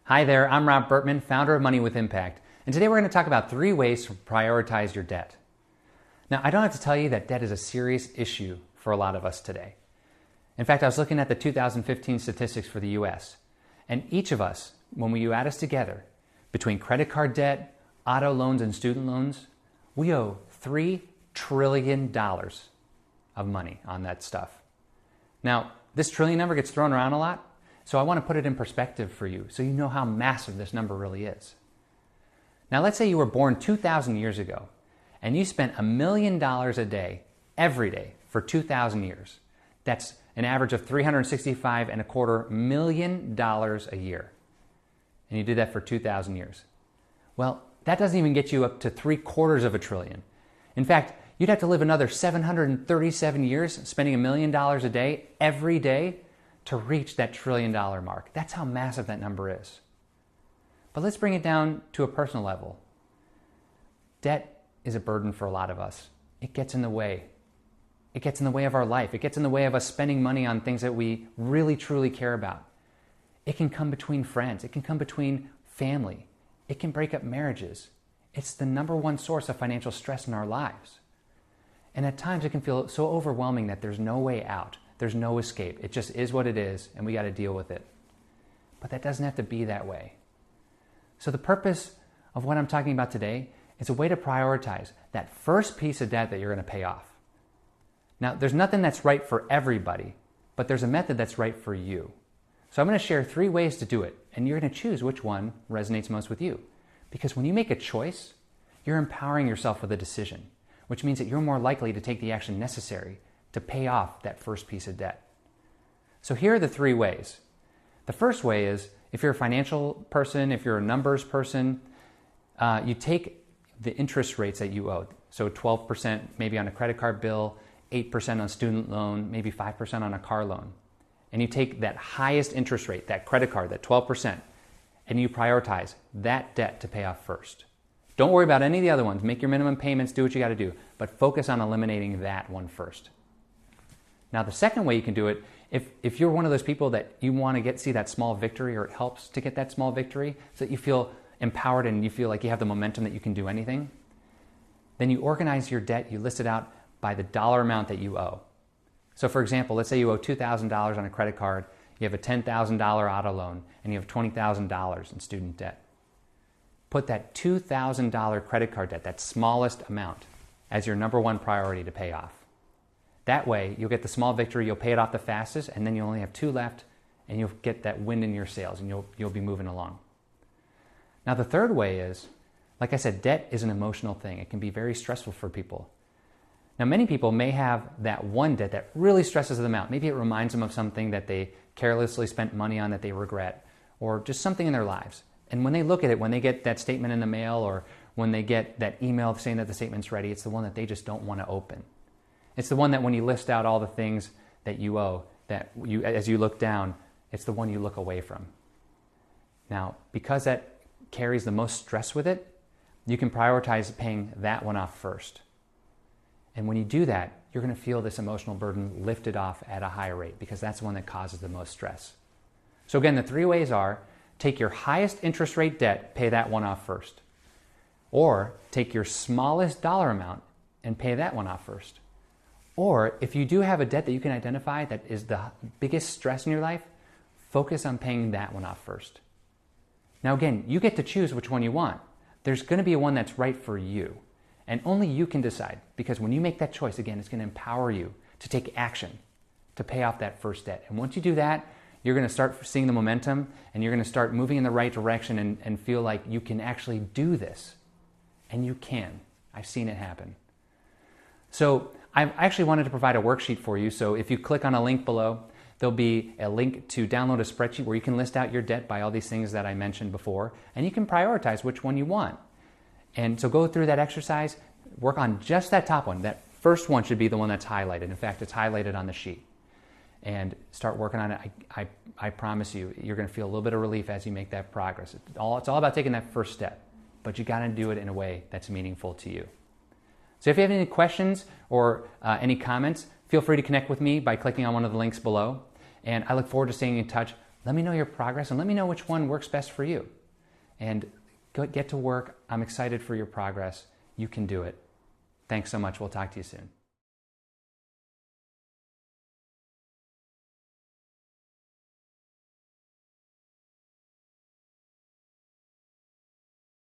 Hi there, I'm Rob Bertman, founder of Money with Impact, and today we're going to talk about 3 ways to prioritize your debt. Now, I don't have to tell you that debt is a serious issue for a lot of us today. In fact, I was looking at the 2015 statistics for the US, and each of us, when you add us together, between credit card debt, auto loans, and student loans, we owe $3 trillion of money on that stuff. Now, this trillion number gets thrown around a lot, so I want to put it in perspective for you so you know how massive this number really is. Now, let's say you were born 2,000 years ago and you spent $1 million a day, every day, for 2,000 years. That's an average of $365.25 million a year. And you did that for 2,000 years. Well, that doesn't even get you up to $750 billion. In fact, you'd have to live another 737 years spending $1 million a day, every day, to reach that $1 trillion mark. That's how massive that number is. But let's bring it down to a personal level. Debt is a burden for a lot of us. It gets in the way. It gets in the way of our life. It gets in the way of us spending money on things that we really, truly care about. It can come between friends. It can come between family. It can break up marriages. It's the number one source of financial stress in our lives. And at times it can feel so overwhelming that there's no way out. There's no escape. It just is what it is, and we got to deal with it. But that doesn't have to be that way. So the purpose of what I'm talking about today is a way to prioritize that first piece of debt that you're going to pay off. Now, there's nothing that's right for everybody, but there's a method that's right for you. So I'm going to share 3 ways to do it, and you're going to choose which one resonates most with you. Because when you make a choice, you're empowering yourself with a decision, which means that you're more likely to take the action necessary to pay off that first piece of debt. So here are the 3 ways. The first way is, if you're a financial person, if you're a numbers person, you take the interest rates that you owe. So 12% maybe on a credit card bill, 8% on student loan, maybe 5% on a car loan. And you take that highest interest rate, that credit card, that 12%, and you prioritize that debt to pay off first. Don't worry about any of the other ones. Make your minimum payments, do what you got to do, but focus on eliminating that one first. Now, the second way you can do it, if you're one of those people that you want to see that small victory, or it helps to get that small victory so that you feel empowered and you feel like you have the momentum that you can do anything, then you organize your debt, you list it out by the dollar amount that you owe. So for example, let's say you owe $2,000 on a credit card, you have a $10,000 auto loan, and you have $20,000 in student debt. Put that $2,000 credit card debt, that smallest amount, as your number one priority to pay off. That way, you'll get the small victory, you'll pay it off the fastest, and then you'll only have 2 left, and you'll get that wind in your sails, and you'll be moving along. Now, the third way is, like I said, debt is an emotional thing. It can be very stressful for people. Now, many people may have that one debt that really stresses them out. Maybe it reminds them of something that they carelessly spent money on that they regret, or just something in their lives. And when they look at it, when they get that statement in the mail, or when they get that email saying that the statement's ready, it's the one that they just don't want to open. It's the one that when you list out all the things that you owe, as you look down, it's the one you look away from. Now, because that carries the most stress with it, you can prioritize paying that one off first. And when you do that, you're going to feel this emotional burden lifted off at a higher rate, because that's the one that causes the most stress. So again, the 3 ways are: take your highest interest rate debt, pay that one off first. Or take your smallest dollar amount and pay that one off first. Or if you do have a debt that you can identify that is the biggest stress in your life, focus on paying that one off first. Now again, you get to choose which one you want. There's going to be one that's right for you. And only you can decide, because when you make that choice, again, it's going to empower you to take action to pay off that first debt. And once you do that, you're going to start seeing the momentum, and you're going to start moving in the right direction and feel like you can actually do this. And you can. I've seen it happen. So I actually wanted to provide a worksheet for you. So if you click on a link below, there'll be a link to download a spreadsheet where you can list out your debt by all these things that I mentioned before, and you can prioritize which one you want. And so go through that exercise, work on just that top one. That first one should be the one that's highlighted. In fact, it's highlighted on the sheet. And start working on it. I promise you, you're going to feel a little bit of relief as you make that progress. It's all about taking that first step, but you got to do it in a way that's meaningful to you. So if you have any questions or any comments, feel free to connect with me by clicking on one of the links below. And I look forward to staying in touch Let me know your progress and let me know which one works best for you. And get to work. I'm excited for your progress. You can do it. Thanks so much. We'll talk to you soon.